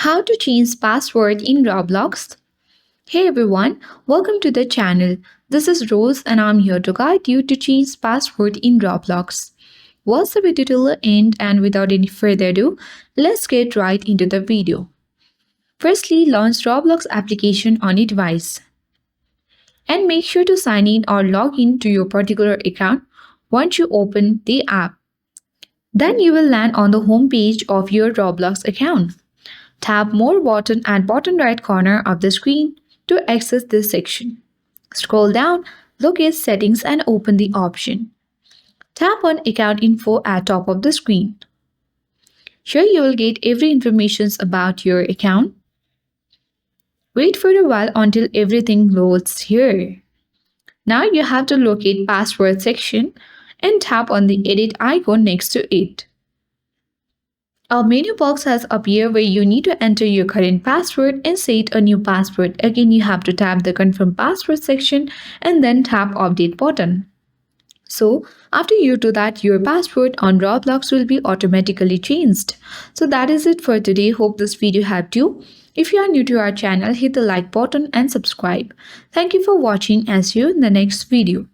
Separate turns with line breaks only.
How to change password in Roblox? Hey everyone, welcome to the channel. This is Rose and I'm here to guide you to change password in Roblox. Watch the video till the end and without any further ado, let's get right into the video. Firstly, launch Roblox application on your device. And make sure to sign in or log in to your particular account once you open the app. Then you will land on the home page of your Roblox account. Tap More button at bottom right corner of the screen to access this section. Scroll down, locate Settings and open the option. Tap on Account Info at top of the screen. Here you will get every information about your account. Wait for a while until everything loads here. Now you have to locate Password section and tap on the Edit icon next to it. A menu box has appeared where you need to enter your current password and set a new password. Again, you have to tap the Confirm Password section and then tap Update button. So, after you do that, your password on Roblox will be automatically changed. So that is it for today. Hope this video helped you. If you are new to our channel, hit the like button and subscribe. Thank you for watching and see you in the next video.